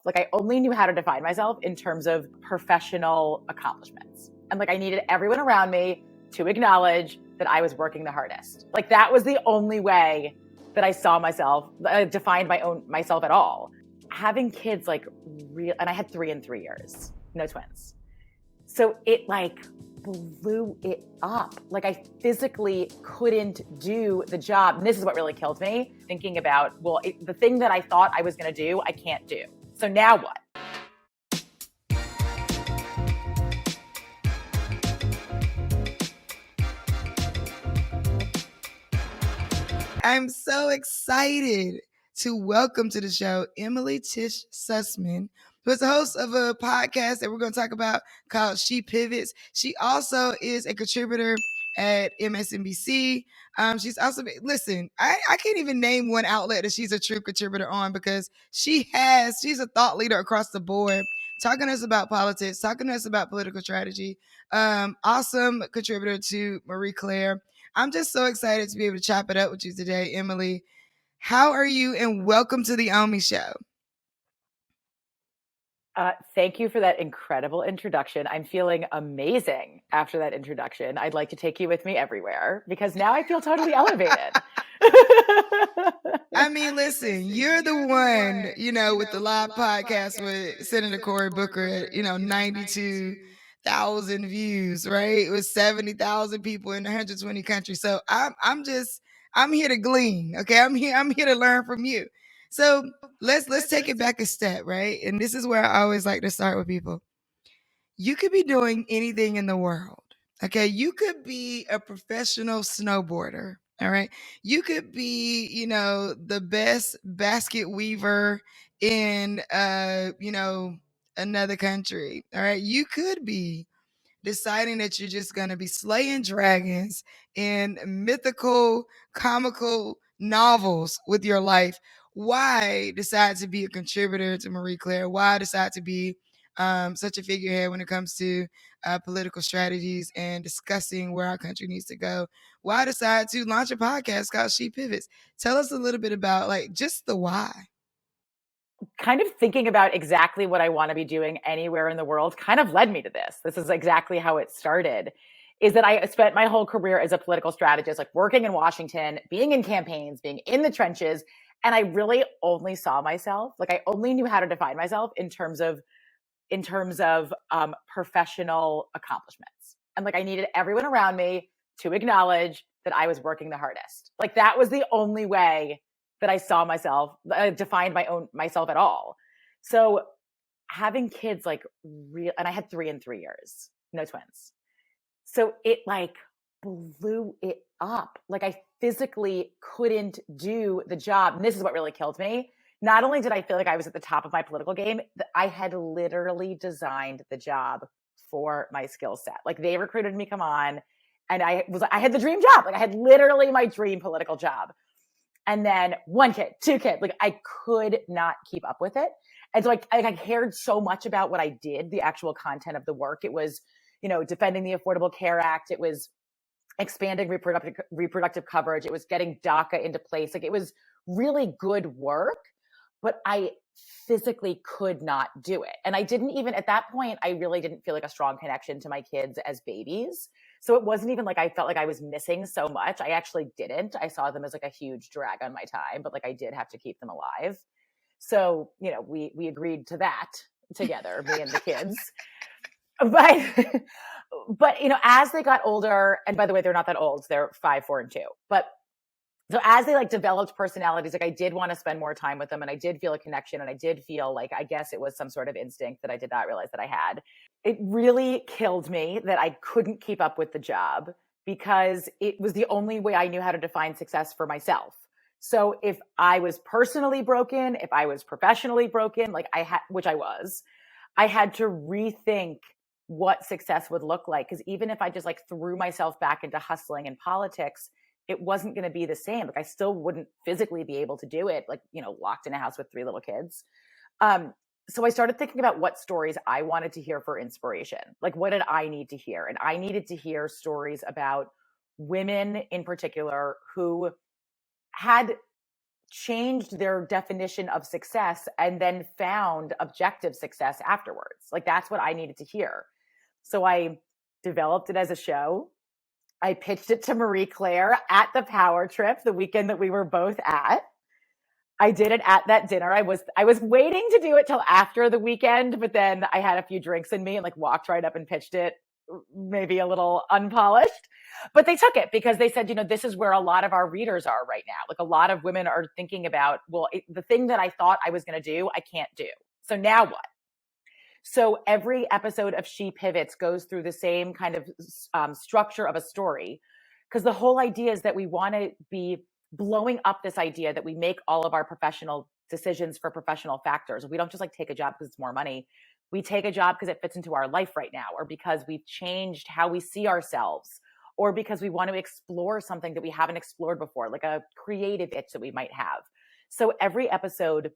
Like I only knew how to define myself in terms of professional accomplishments. And like I needed everyone around me to acknowledge that I was working the hardest. Like that was the only way that I saw myself, defined myself at all. Having kids like real, and I had 3 in 3 years, no twins. So it like blew it up. Like I physically couldn't do the job. And this is what really killed me, thinking about, well, the thing that I thought I was going to do, I can't do. So now what? I'm so excited to welcome to the show Emily Tisch Sussman, who is the host of a podcast that we're going to talk about called She Pivots. She also is a contributor at MSNBC. She's also, listen, I can't even name one outlet that she's a true contributor on because she's a thought leader across the board, talking to us about politics, talking to us about political strategy. Awesome contributor to Marie Claire. I'm just so excited to be able to chop it up with you today, Emily. How are you? And welcome to the Omi Show. Thank you for that incredible introduction. I'm feeling amazing after that introduction. I'd like to take you with me everywhere because now I feel totally elevated. I mean, listen, you're the one, with the live podcast with Senator Cory Booker at, 92,000 views, right? It was 70,000 people in 120 countries. So I'm here to glean. Okay. I'm here to learn from you. So let's take it back a step, right? And this is where I always like to start with people. You could be doing anything in the world. Okay. You could be a professional snowboarder. All right. You could be, the best basket weaver in, another country. All right. You could be deciding that you're just going to be slaying dragons in mythical, comical novels with your life. Why decide to be a contributor to Marie Claire? Why decide to be such a figurehead when it comes to political strategies and discussing where our country needs to go? Why decide to launch a podcast called She Pivots? Tell us a little bit about just the why. Kind of thinking about exactly what I want to be doing anywhere in the world kind of led me to this. This is exactly how it started, is that I spent my whole career as a political strategist, like working in Washington, being in campaigns, being in the trenches. And I really only saw myself, like I only knew how to define myself in terms of professional accomplishments. And like I needed everyone around me to acknowledge that I was working the hardest. Like that was the only way that I saw myself, defined myself at all. So having kids like real, and I had 3 in 3 years, no twins. So it like blew it up. Like I physically couldn't do the job. And this is what really killed me. Not only did I feel like I was at the top of my political game, I had literally designed the job for my skill set. Like they recruited me, come on. And I had the dream job. Like I had literally my dream political job. And then 1 kid, 2 kids, like I could not keep up with it. And so I cared so much about what I did, the actual content of the work. It was, defending the Affordable Care Act. It was expanding reproductive coverage. It was getting DACA into place. Like it was really good work, but I physically could not do it. And I didn't even, at that point, I really didn't feel like a strong connection to my kids as babies. So it wasn't even like I felt like I was missing so much. I actually didn't. I saw them as like a huge drag on my time, but like I did have to keep them alive. So, we agreed to that together, me and the kids. But, as they got older, and by the way, they're not that old. They're 5, 4, and 2. But so as they developed personalities, I did want to spend more time with them, and I did feel a connection, and I did feel like, I guess it was some sort of instinct that I did not realize that I had. It really killed me that I couldn't keep up with the job because it was the only way I knew how to define success for myself. So if I was personally broken, if I was professionally broken, which I was, I had to rethink what success would look like. Because even if I just threw myself back into hustling and politics, it wasn't going to be the same. I still wouldn't physically be able to do it, locked in a house with 3 little kids. So I started thinking about what stories I wanted to hear for inspiration. What did I need to hear? And I needed to hear stories about women in particular who had changed their definition of success and then found objective success afterwards. Like that's what I needed to hear. So I developed it as a show. I pitched it to Marie Claire at the Power Trip the weekend that we were both at. I did it at that dinner. I was waiting to do it till after the weekend, but then I had a few drinks in me and like walked right up and pitched it, maybe a little unpolished. But they took it because they said, you know, this is where a lot of our readers are right now. Like a lot of women are thinking about, well, the thing that I thought I was going to do, I can't do. So now what? So every episode of She Pivots goes through the same kind of structure of a story, because the whole idea is that we want to be blowing up this idea that we make all of our professional decisions for professional factors. We don't just like take a job because it's more money. We take a job because it fits into our life right now, or because we've changed how we see ourselves, or because we want to explore something that we haven't explored before, like a creative itch that we might have. So every episode,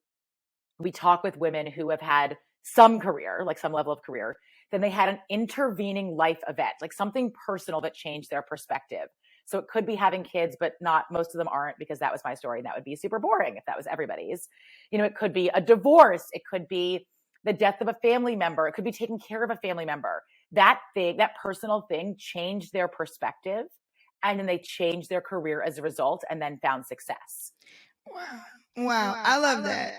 we talk with women who have had some career, like some level of career, then they had an intervening life event, like something personal that changed their perspective. So it could be having kids, but not, most of them aren't, because that was my story and that would be super boring if that was everybody's. You know, it could be a divorce. It could be the death of a family member. It could be taking care of a family member. That thing, that personal thing changed their perspective, and then they changed their career as a result and then found success. Wow. I love that.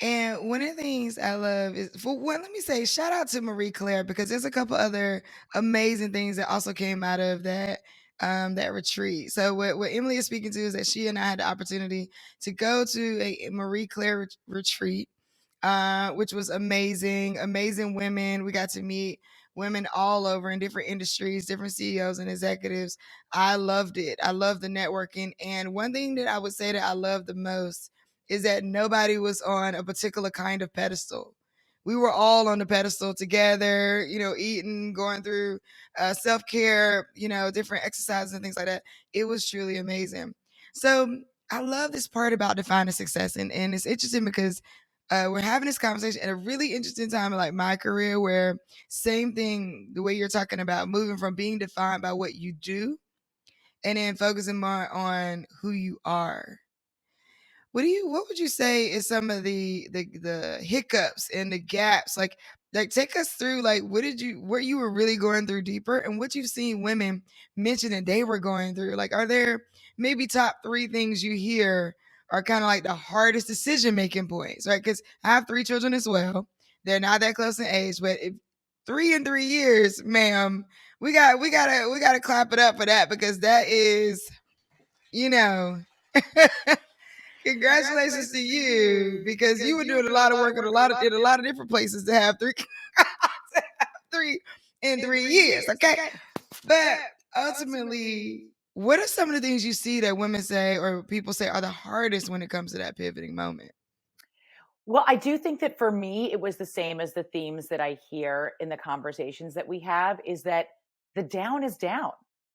And one of the things I love is, for one, let me say shout out to Marie Claire, because there's a couple other amazing things that also came out of that retreat. So what Emily is speaking to is that she and I had the opportunity to go to a Marie Claire retreat, which was amazing. Amazing women. We got to meet women all over in different industries, different CEOs and executives. I loved it. I love the networking. And one thing that I would say that I love the most is that nobody was on a particular kind of pedestal. We were all on the pedestal together, you know, eating, going through self-care, you know, different exercises and things like that. It was truly amazing. So I love this part about defining success. And it's interesting because we're having this conversation at a really interesting time in like my career, where same thing, the way you're talking about moving from being defined by what you do and then focusing more on who you are. What would you say is some of the hiccups and the gaps? Like take us through, like, what you were really going through deeper, and what you've seen women mention that they were going through. Like, are there maybe top 3 things you hear are kind of like the hardest decision making points, right? Because I have 3 children as well. They're not that close in age, but if 3 in 3 years, ma'am, we gotta clap it up for that, because that is, you know. Congratulations to you, because you were doing a lot of work in a lot of different places to have 3 3 in 3 years, okay? But ultimately, what are some of the things you see that women say or people say are the hardest when it comes to that pivoting moment? Well, I do think that for me, it was the same as the themes that I hear in the conversations that we have, is that the down is down.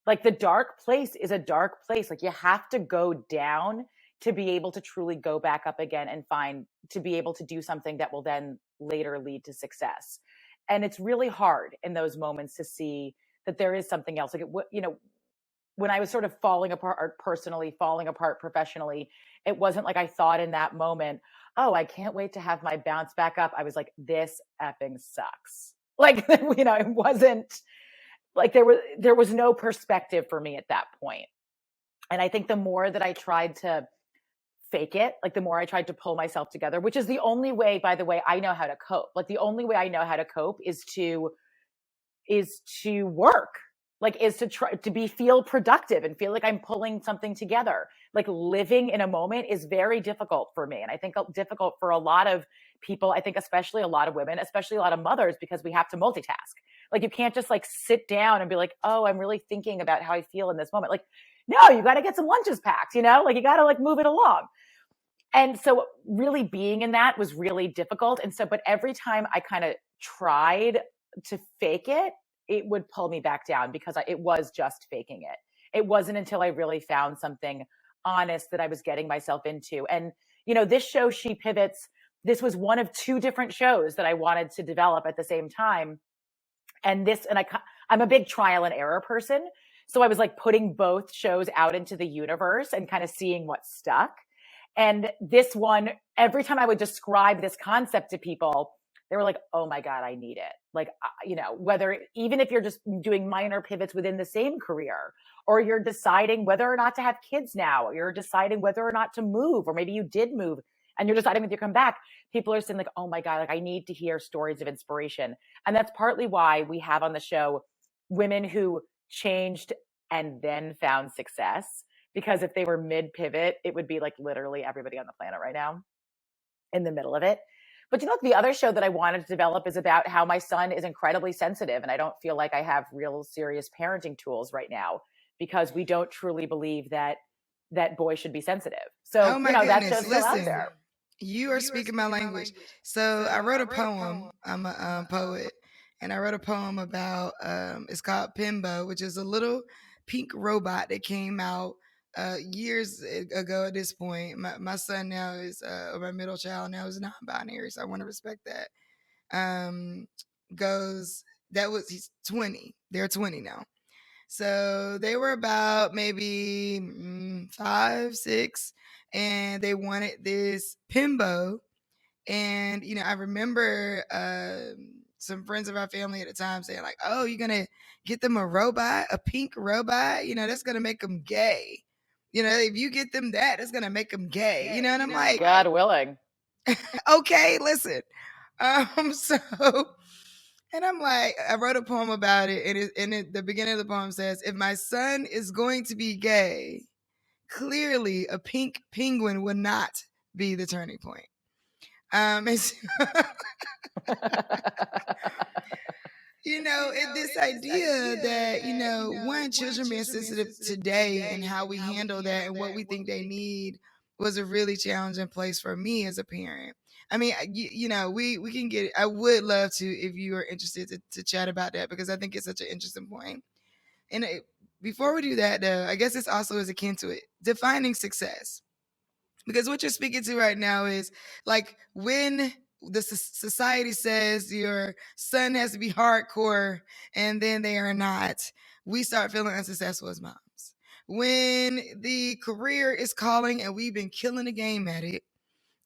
Like the dark place is a dark place. Like you have to go down to be able to truly go back up again and to be able to do something that will then later lead to success. And it's really hard in those moments to see that there is something else. Like, you know, when I was sort of falling apart personally, falling apart professionally, it wasn't like I thought in that moment, oh, I can't wait to have my bounce back up. I was like, this effing sucks. Like, you know, it wasn't like there was no perspective for me at that point. And I think the more that I tried to fake it, like the more I tried to pull myself together, which is the only way, by the way, I know how to cope. Like the only way I know how to cope is to work, like is to try to feel productive and feel like I'm pulling something together. Like living in a moment is very difficult for me, and I think difficult for a lot of people. I think especially a lot of women, especially a lot of mothers, because we have to multitask. Like you can't just like sit down and be like, oh, I'm really thinking about how I feel in this moment. Like, no, you got to get some lunches packed, you know, like you got to like move it along. And so really being in that was really difficult. And so, but every time I kind of tried to fake it, it would pull me back down, because it was just faking it. It wasn't until I really found something honest that I was getting myself into. And, you know, this show, She Pivots, this was one of 2 different shows that I wanted to develop at the same time. And I'm a big trial and error person. So I was like putting both shows out into the universe and kind of seeing what stuck. And this one, every time I would describe this concept to people, they were like, oh my God, I need it. Like, whether, even if you're just doing minor pivots within the same career, or you're deciding whether or not to have kids now, or you're deciding whether or not to move, or maybe you did move and you're deciding if you come back, people are saying like, oh my God, like I need to hear stories of inspiration. And that's partly why we have on the show women who changed and then found success. Because if they were mid pivot, it would be like literally everybody on the planet right now in the middle of it. But the other show that I wanted to develop is about how my son is incredibly sensitive. And I don't feel like I have real serious parenting tools right now because we don't truly believe that boys should be sensitive. So, Oh my that goodness. show's still out Listen, there. you are speaking my language. So I wrote a poem. I'm a poet. And I wrote a poem about, it's called Pimbo, which is a little pink robot that came out years ago at this point. My son now is, or my middle child now is non-binary, so I want to respect that. Um, he's 20. They're 20 now. So they were about maybe 5, 6, and they wanted this Pimbo. And, I remember some friends of our family at the time saying like, oh, you're going to get them a robot, a pink robot, that's going to make them gay. If you get them that's going to make them gay, and I'm like, God willing. okay, listen. So, and I'm like, I wrote a poem about it, and the beginning of the poem says, if my son is going to be gay, clearly a pink penguin would not be the turning point. And so, this idea that, one, children being sensitive today and how we handle that and what we think they need was a really challenging place for me as a parent. I mean, we can get, I would love to, if you are interested to chat about that, because I think it's such an interesting point. And before we do that, though, I guess this also is akin to it, defining success. Because what you're speaking to right now is like when the society says your son has to be hardcore and then they are not, we start feeling unsuccessful as moms. When the career is calling and we've been killing the game at it,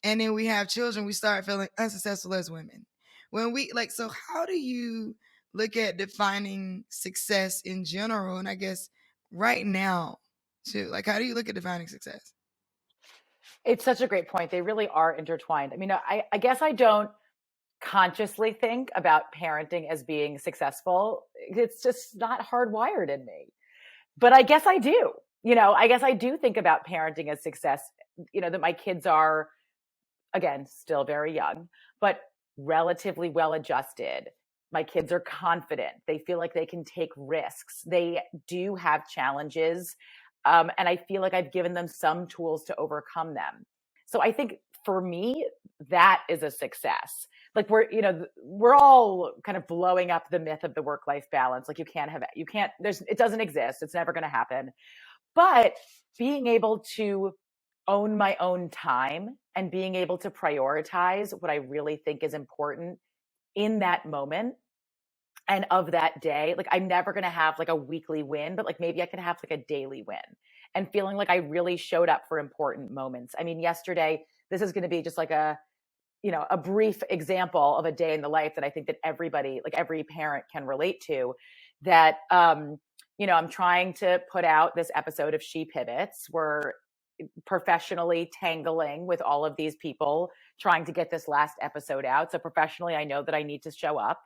and then we have children, we start feeling unsuccessful as women. When we so how do you look at defining success in general? And I guess right now too, like how do you look at defining success? It's such a great point. They really are intertwined. I mean, I guess I don't consciously think about parenting as being successful. It's just not hardwired in me. But I guess I do. I guess I do think about parenting as success, that my kids are, again, still very young, but relatively well adjusted. My kids are confident. They feel like they can take risks. They do have challenges. And I feel like I've given them some tools to overcome them. So I think for me, that is a success. Like we're all kind of blowing up the myth of the work-life balance. Like it doesn't exist. It's never going to happen. But being able to own my own time and being able to prioritize what I really think is important in that moment and of that day. Like I'm never going to have like a weekly win, but like maybe I can have like a daily win and feeling like I really showed up for important moments. I mean, yesterday, this is going to be just like a brief example of a day in the life that I think that everybody, like every parent can relate to, that, I'm trying to put out this episode of She Pivots. We're professionally tangling with all of these people trying to get this last episode out. So professionally, I know that I need to show up.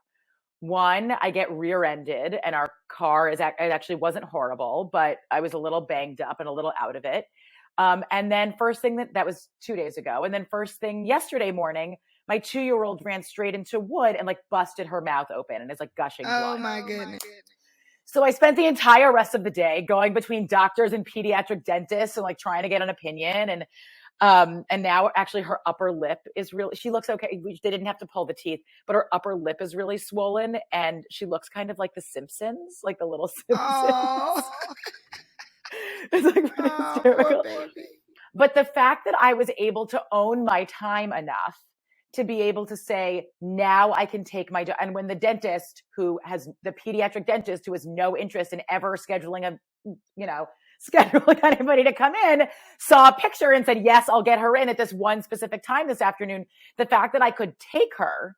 One, I get rear-ended and our car it actually wasn't horrible, but I was a little banged up and a little out of it. And then first thing that was 2 days ago. And then first thing yesterday morning, my 2-year-old ran straight into wood and like busted her mouth open and is like gushing blood. Oh my goodness. So I spent the entire rest of the day going between doctors and pediatric dentists and like trying to get an opinion. And now actually her upper lip is really, she looks okay. They didn't have to pull the teeth, but her upper lip is really swollen and she looks kind of like the Simpsons, like the little Simpsons. Oh. It's like pretty hysterical. But the fact that I was able to own my time enough to be able to say, now I can take and when the dentist the pediatric dentist who has no interest in ever scheduling scheduling anybody to come in, saw a picture and said, yes, I'll get her in at this one specific time this afternoon. The fact that I could take her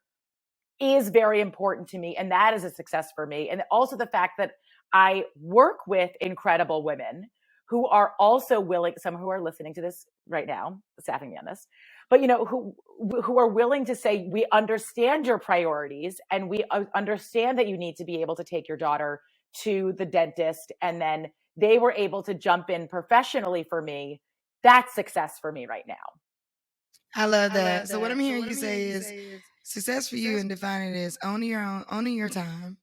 is very important to me. And that is a success for me. And also the fact that I work with incredible women who are also willing, some who are listening to this right now, staffing me on this, but who are willing to say, we understand your priorities and we understand that you need to be able to take your daughter to the dentist. And then they were able to jump in professionally for me. That's success for me right now. I love that. So what I'm hearing you say is success for you and define it as owning your own, owning your time,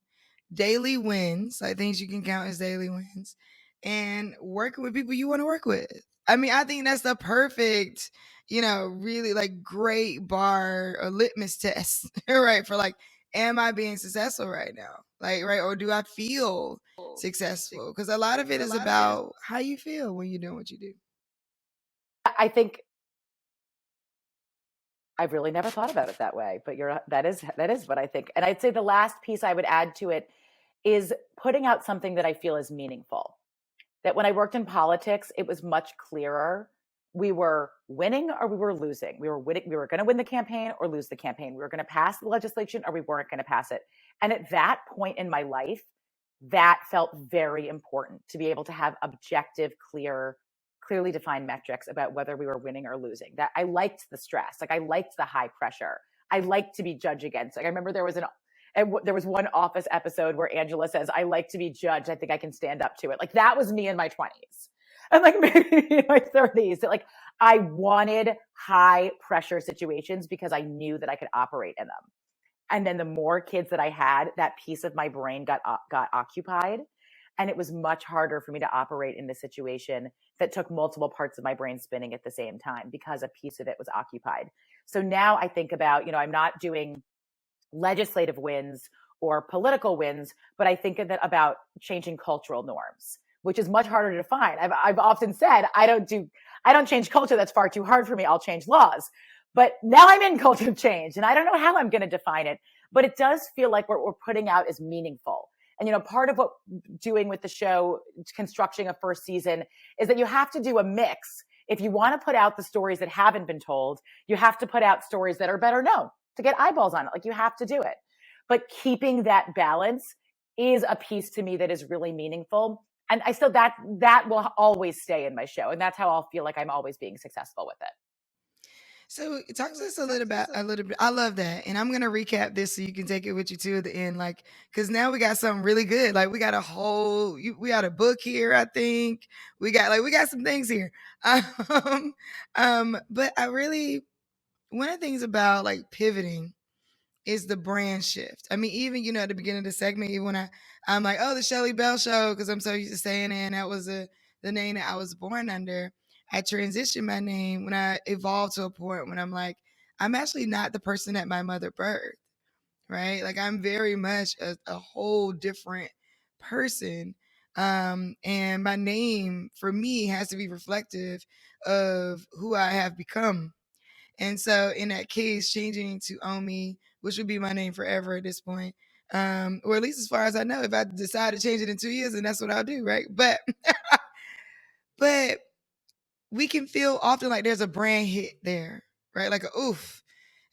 daily wins, like things you can count as daily wins, and working with people you want to work with. I mean, I think that's the perfect, really like great bar or litmus test, right? For like, am I being successful right now? Like, right? Or do I feel successful? Because a lot of it is about how you feel when you're doing what you do. I think I've really never thought about it that way, but that is what I think. And I'd say the last piece I would add to it is putting out something that I feel is meaningful. That when I worked in politics, it was much clearer. We were winning or we were losing. We were winning. We were going to win the campaign or lose the campaign. We were going to pass the legislation or we weren't going to pass it. And at that point in my life, that felt very important to be able to have objective, clearly defined metrics about whether we were winning or losing. That I liked the stress. Like I liked the high pressure. I liked to be judged against. Like I remember there was one Office episode where Angela says, I like to be judged. I think I can stand up to it. Like that was me in my 20s and like maybe in my 30s. That like I wanted high pressure situations because I knew that I could operate in them. And then the more kids that I had, that piece of my brain got occupied. And it was much harder for me to operate in the situation that took multiple parts of my brain spinning at the same time because a piece of it was occupied. So now I think about, I'm not doing legislative wins or political wins, but I think about changing cultural norms, which is much harder to define. I've often said, I don't change culture. That's far too hard for me. I'll change laws. But now I'm in culture change and I don't know how I'm going to define it, but it does feel like what we're putting out is meaningful. And, part of what doing with the show, constructing a first season, is that you have to do a mix. If you want to put out the stories that haven't been told, you have to put out stories that are better known to get eyeballs on it. Like you have to do it. But keeping that balance is a piece to me that is really meaningful. And I still, that will always stay in my show. And that's how I'll feel like I'm always being successful with it. So talk to us a little bit. I love that, and I'm gonna recap this so you can take it with you too at the end. Like, because now we got something really good. Like, we got we got a book here. I think we got some things here. But I really one of the things about like pivoting is the brand shift. I mean, even at the beginning of the segment, even when I'm like, oh, the Shelley Bell Show, because I'm so used to saying it, and that was the name that I was born under. I transitioned my name when I evolved to a point when I'm like, I'm actually not the person that my mother birthed, right? Like I'm very much a whole different person. And my name for me has to be reflective of who I have become. And so in that case, changing to Omi, which would be my name forever at this point, or at least as far as I know, if I decide to change it in 2 years, then that's what I'll do, right? But but we can feel often like there's a brand hit there, right? Like a oof,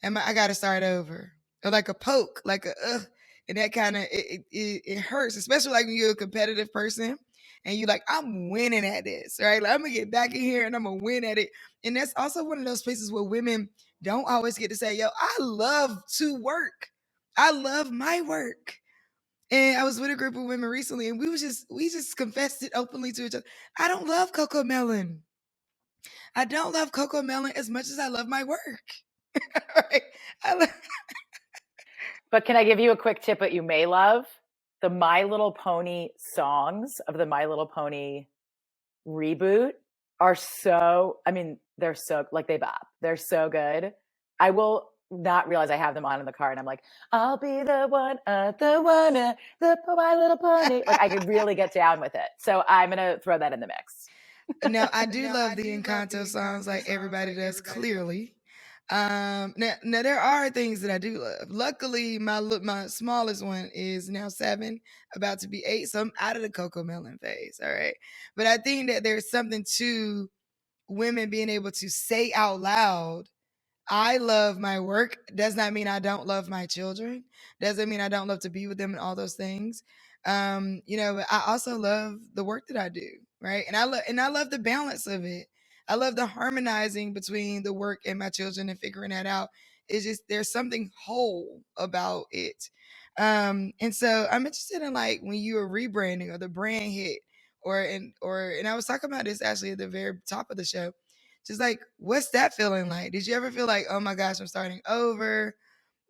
and I got to start over, or like a poke, like a ugh, and that kind of it hurts, especially like when you're a competitive person and you like I'm winning at this, right? Like I'm gonna get back in here and I'm gonna win at it, and that's also one of those places where women don't always get to say, "Yo, I love to work, I love my work." And I was with a group of women recently, and we just confessed it openly to each other. I don't love Coco Melon. I don't love Coco Melon as much as I love my work. Right? But can I give you a quick tip that you may love? The My Little Pony songs of the My Little Pony reboot are they're so, like they bop. They're so good. I will not realize I have them on in the car and I'm like, I'll be the one, the My Little Pony. Like I could really get down with it. So I'm going to throw that in the mix. Now, I do love the Encanto songs like everybody does, clearly. Now there are things that I do love. Luckily, my smallest one is now 7, about to be 8, so I'm out of the Coco Melon phase. All right, but I think that there's something to women being able to say out loud, I love my work. Does not mean I don't love my children. Doesn't mean I don't love to be with them and all those things. But I also love the work that I do, right? And I love the balance of it. I love the harmonizing between the work and my children and figuring that out. It's just there's something whole about it. And so I'm interested in like when you were rebranding or the brand hit and I was talking about this actually at the very top of the show, just like, what's that feeling like? Did you ever feel like, oh my gosh, I'm starting over?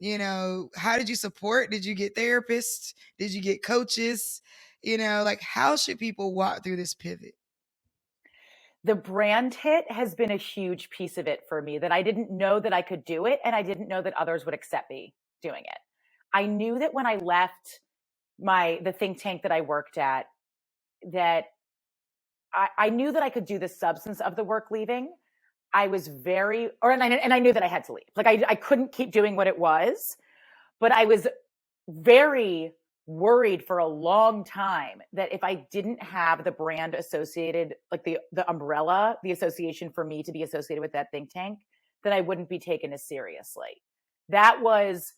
How did you support? Did you get therapists? Did you get coaches? Like, how should people walk through this pivot? The brand hit has been a huge piece of it for me, that I didn't know that I could do it, and I didn't know that others would accept me doing it. I knew that when I left the think tank that I worked at, that I knew that I could do the substance of the work leaving. I was and I knew that I had to leave. Like I couldn't keep doing what it was, but I was very worried for a long time that if I didn't have the brand associated, like the umbrella, the association for me to be associated with that think tank, that I wouldn't be taken as seriously. That was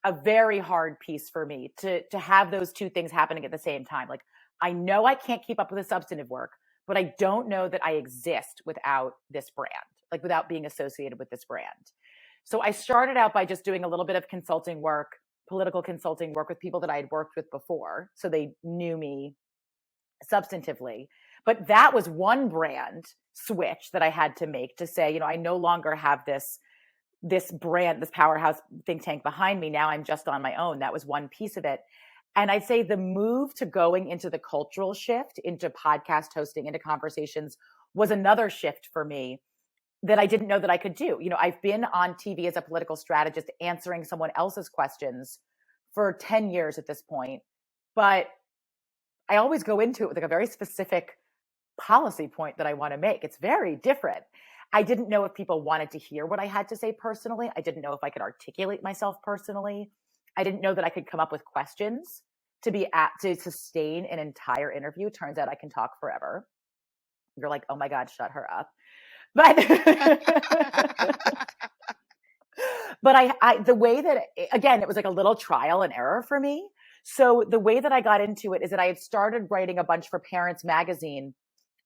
a very hard piece for me to have those two things happening at the same time. Like, I know I can't keep up with the substantive work, but I don't know that I exist without this brand, like without being associated with this brand. So I started out by just doing a little bit of consulting work, political consulting work with people that I had worked with before. So they knew me substantively. But that was one brand switch that I had to make to say, I no longer have this brand, this powerhouse think tank behind me. Now I'm just on my own. That was one piece of it. And I'd say the move to going into the cultural shift, into podcast hosting, into conversations, was another shift for me that I didn't know that I could do. I've been on TV as a political strategist answering someone else's questions for 10 years at this point. But I always go into it with like a very specific policy point that I want to make. It's very different. I didn't know if people wanted to hear what I had to say personally. I didn't know if I could articulate myself personally. I didn't know that I could come up with questions to sustain an entire interview. Turns out I can talk forever. You're like, oh my God, shut her up. But the way that, again, it was like a little trial and error for me. So the way that I got into it is that I had started writing a bunch for Parents Magazine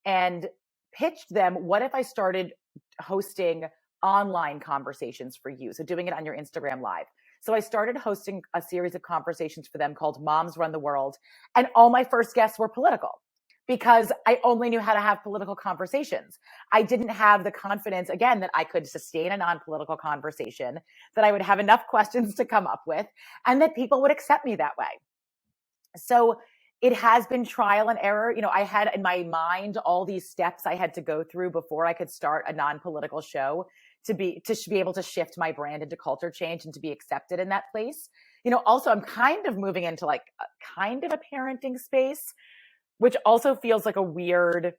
and pitched them, what if I started hosting online conversations for you? So doing it on your Instagram Live. So I started hosting a series of conversations for them called Moms Run the World. And all my first guests were political because I only knew how to have political conversations. I didn't have the confidence, again, that I could sustain a non-political conversation, that I would have enough questions to come up with, and that people would accept me that way. So it has been trial and error. I had in my mind all these steps I had to go through before I could start a non-political show to be able to shift my brand into culture change and to be accepted in that place. Also I'm kind of moving into like kind of a parenting space, which also feels like a weird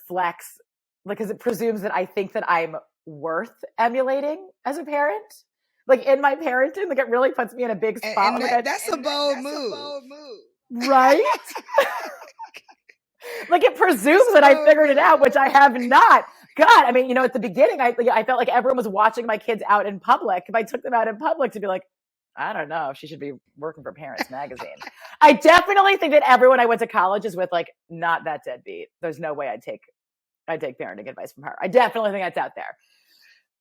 flex, because it presumes that I think that I'm worth emulating as a parent. Like in my parenting, like it really puts me in a big spot. That's a bold move. Right? Like it presumes that I figured it out, which I have not. God, I mean, at the beginning, I felt like everyone was watching my kids out in public. If I took them out in public to be like, I don't know if she should be working for Parents Magazine. I definitely think that everyone I went to college is with like not that deadbeat. There's no way I'd take parenting advice from her. I definitely think that's out there.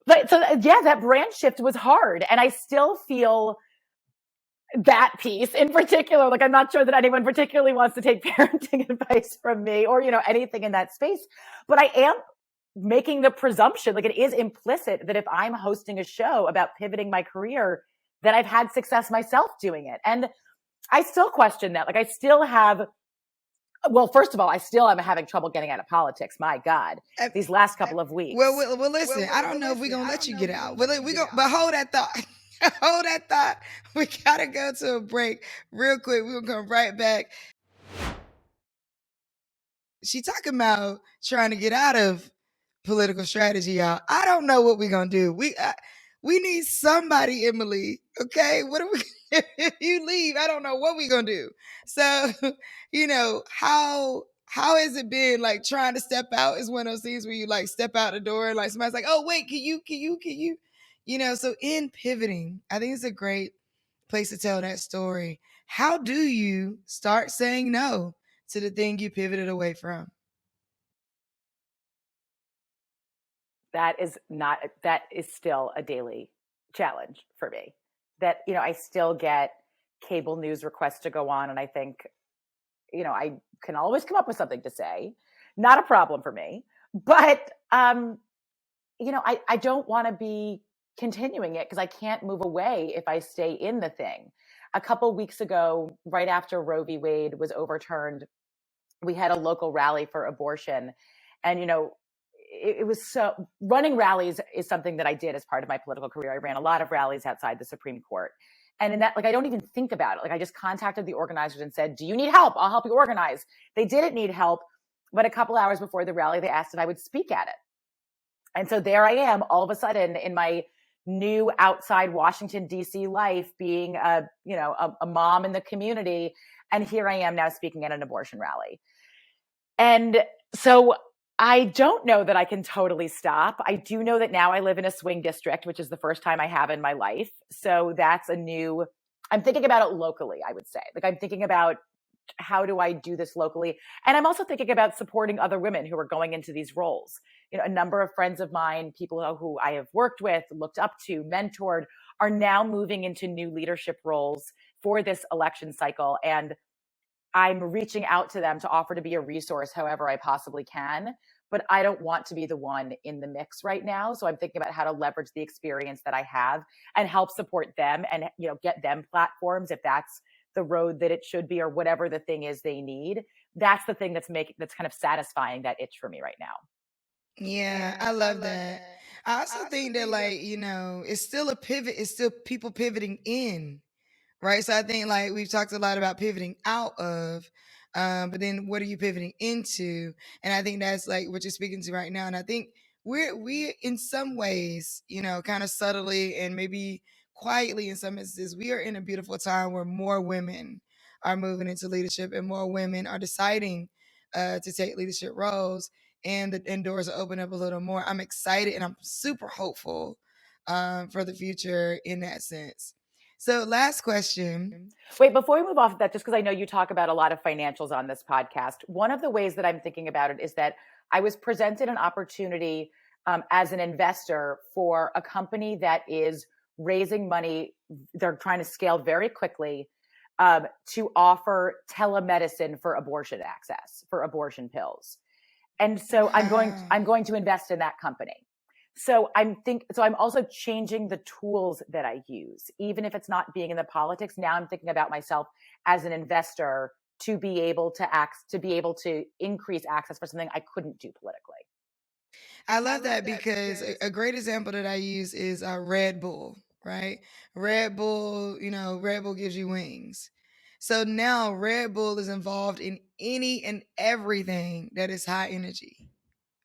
But so yeah, that brand shift was hard. And I still feel that piece in particular, like I'm not sure that anyone particularly wants to take parenting advice from me or, anything in that space. But I am making the presumption, like it is implicit, that if I'm hosting a show about pivoting my career, that I've had success myself doing it. And I still question that. Like I still have, well, first of all, I still am having trouble getting out of politics. My God, these last couple of weeks. Well, listen, I don't know if we're going to let you get out. But hold that thought. Hold that thought. We got to go to a break real quick. We'll come right back. She talking about trying to get out of political strategy, y'all. I don't know what we're gonna do. We need somebody, Emily. Okay, what are we? If you leave, I don't know what we're gonna do. So, how has it been like trying to step out? Is one of those things where you like step out the door and like somebody's like, oh wait, can you? So in pivoting, I think it's a great place to tell that story. How do you start saying no to the thing you pivoted away from? That is still a daily challenge for me. That, I still get cable news requests to go on, and I think, I can always come up with something to say. Not a problem for me. But I don't want to be continuing it because I can't move away if I stay in the thing. A couple weeks ago, right after Roe v. Wade was overturned, we had a local rally for abortion. And, it was so running rallies is something that I did as part of my political career. I ran a lot of rallies outside the Supreme Court. And in that, like, I don't even think about it. Like, I just contacted the organizers and said, do you need help? I'll help you organize. They didn't need help. But a couple hours before the rally, they asked if I would speak at it. And so there I am, all of a sudden in my new outside Washington, D.C. life, being a mom in the community. And here I am now speaking at an abortion rally. And so I don't know that I can totally stop. I do know that now I live in a swing district, which is the first time I have in my life. So I'm thinking about it locally, I would say. Like, I'm thinking about, how do I do this locally? And I'm also thinking about supporting other women who are going into these roles. A number of friends of mine, people who I have worked with, looked up to, mentored, are now moving into new leadership roles for this election cycle. And I'm reaching out to them to offer to be a resource however I possibly can. But I don't want to be the one in the mix right now. So I'm thinking about how to leverage the experience that I have and help support them and, get them platforms if that's the road that it should be, or whatever the thing is they need. That's the thing that's kind of satisfying that itch for me right now. Yeah, I love that. I also think that, like, it's still a pivot. It's still people pivoting in, right? So I think like we've talked a lot about pivoting out of, but then what are you pivoting into? And I think that's like what you're speaking to right now. And I think we in some ways, kind of subtly and maybe quietly in some instances, we are in a beautiful time where more women are moving into leadership and more women are deciding to take leadership roles, and and doors are opening up a little more. I'm excited and I'm super hopeful for the future in that sense. So, last question. Wait, before we move off of that, just because I know you talk about a lot of financials on this podcast, one of the ways that I'm thinking about it is that I was presented an opportunity as an investor for a company that is raising money. They're trying to scale very quickly to offer telemedicine for abortion access, for abortion pills. And so I'm going to invest in that company. So I'm also changing the tools that I use, even if it's not being in the politics. Now I'm thinking about myself as an investor to be able to increase access for something I couldn't do politically. I love that because a great example that I use is Red Bull, right? Red Bull, Red Bull gives you wings. So now Red Bull is involved in any and everything that is high energy,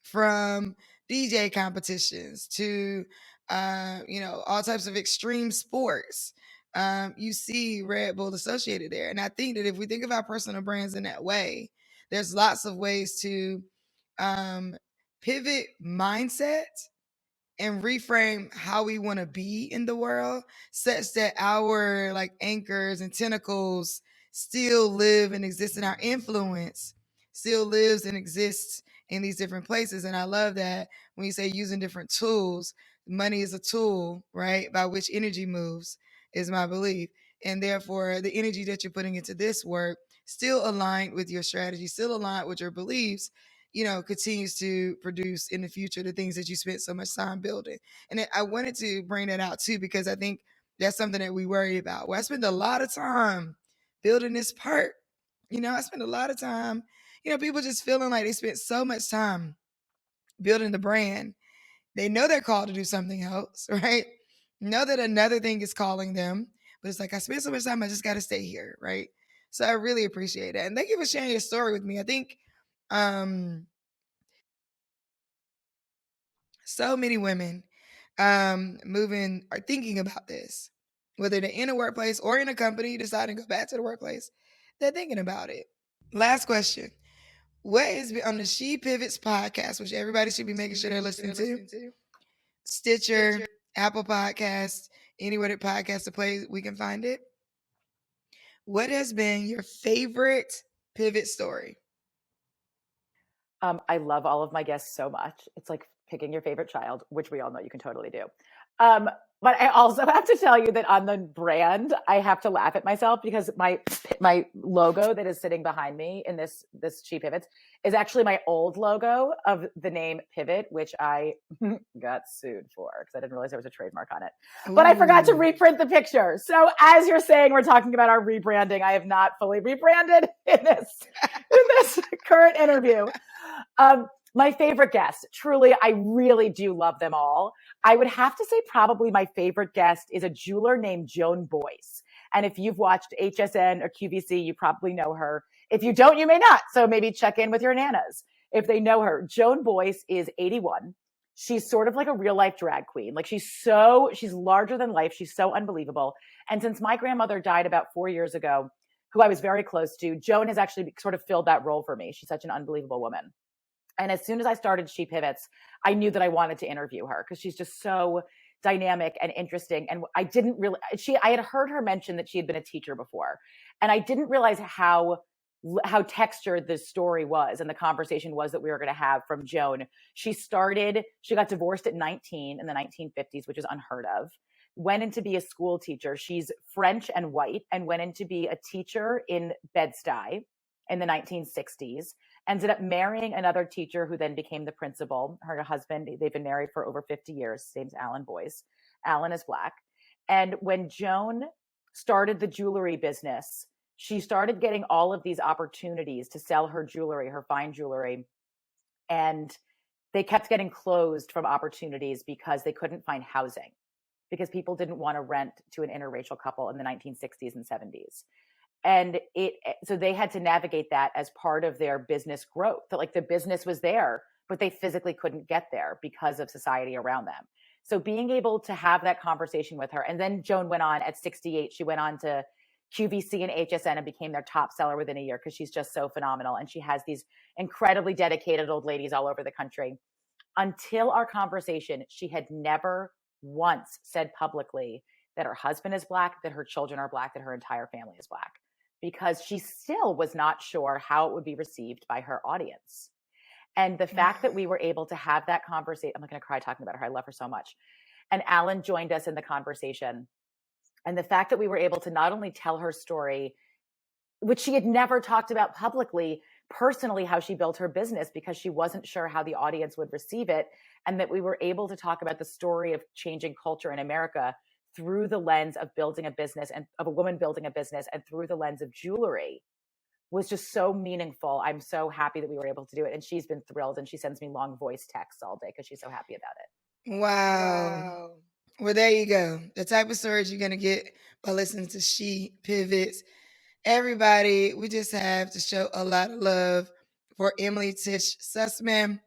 from DJ competitions to, all types of extreme sports. You see Red Bull associated there. And I think that if we think of our personal brands in that way, there's lots of ways to um, pivot mindset and reframe how we want to be in the world, such that our like anchors and tentacles still live and exist, and our influence still lives and exists in these different places. And I love that when you say using different tools, money is a tool, right, by which energy moves, is my belief. And therefore the energy that you're putting into this work, still aligned with your strategy, still aligned with your beliefs, continues to produce in the future the things that you spent so much time building. And I wanted to bring that out too, because I think that's something that we worry about. Well, I spend a lot of time building this part. I spend a lot of time, people just feeling like they spent so much time building the brand. They know they're called to do something else, right? Know that another thing is calling them, but it's like, I spent so much time, I just got to stay here, right? So I really appreciate that. And thank you for sharing your story with me. I think um So many women moving or thinking about this, whether they're in a workplace or in a company, deciding to go back to the workplace, they're thinking about it. Last question. What is on the She Pivots podcast, which everybody should be making sure they're listening to? Stitcher, Apple Podcasts, anywhere that podcasts are played, we can find it. What has been your favorite pivot story? I love all of my guests so much. It's like picking your favorite child, which we all know you can totally do. But I also have to tell you that on the brand, I have to laugh at myself because my logo that is sitting behind me in this She Pivots is actually my old logo of the name Pivot, which I got sued for because I didn't realize there was a trademark on it. But I forgot to reprint the picture. So as you're saying, we're talking about our rebranding. I have not fully rebranded in this current interview. My favorite guest, truly, I really do love them all. I would have to say probably my favorite guest is a jeweler named Joan Boyce. And if you've watched HSN or QVC, you probably know her. If you don't, you may not. So maybe check in with your nanas if they know her. Joan Boyce is 81. She's sort of like a real life drag queen. Like she's larger than life. She's so unbelievable. And since my grandmother died about 4 years ago, who I was very close to, Joan has actually sort of filled that role for me. She's such an unbelievable woman. And as soon as I started She Pivots, I knew that I wanted to interview her because she's just so dynamic and interesting. And I had heard her mention that she had been a teacher before. And I didn't realize how textured this story was and the conversation was that we were going to have from Joan. She got divorced at 19 in the 1950s, which is unheard of. Went in to be a school teacher. She's French and white and went in to be a teacher in Bed-Stuy in the 1960s. Ended up marrying another teacher who then became the principal. Her husband, they've been married for over 50 years. His name's Alan Boyce. Alan is Black. And when Joan started the jewelry business, she started getting all of these opportunities to sell her jewelry, her fine jewelry. And they kept getting closed from opportunities because they couldn't find housing, because people didn't want to rent to an interracial couple in the 1960s and 70s. And so they had to navigate that as part of their business growth. That like the business was there, but they physically couldn't get there because of society around them. So being able to have that conversation with her, and then Joan went on at 68, she went on to QVC and HSN and became their top seller within a year because she's just so phenomenal. And she has these incredibly dedicated old ladies all over the country. Until our conversation, she had never once said publicly that her husband is Black, that her children are Black, that her entire family is Black, because she still was not sure how it would be received by her audience. And the fact that we were able to have that conversation, I'm not going to cry talking about her. I love her so much. And Alan joined us in the conversation. And the fact that we were able to not only tell her story, which she had never talked about publicly, personally, how she built her business because she wasn't sure how the audience would receive it. And that we were able to talk about the story of changing culture in America through the lens of building a business and of a woman building a business and through the lens of jewelry was just so meaningful. I'm so happy that we were able to do it. And she's been thrilled, and she sends me long voice texts all day because she's so happy about it. Wow. Well, there you go. The type of stories you're going to get by listening to She Pivots. Everybody, we just have to show a lot of love for Emily Tisch Sussman.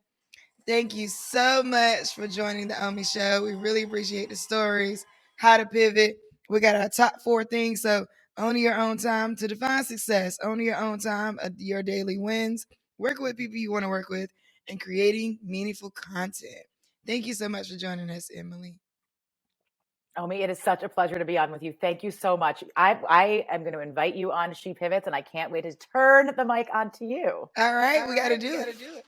Thank you so much for joining the Omi Show. We really appreciate the stories, how to pivot. We got our top 4 things. So own your own time to define success. Own your own time, your daily wins. Work with people you want to work with and creating meaningful content. Thank you so much for joining us, Emily. Omi, it is such a pleasure to be on with you. Thank you so much. I am going to invite you on She Pivots, and I can't wait to turn the mic on to you. All right, we got to do it.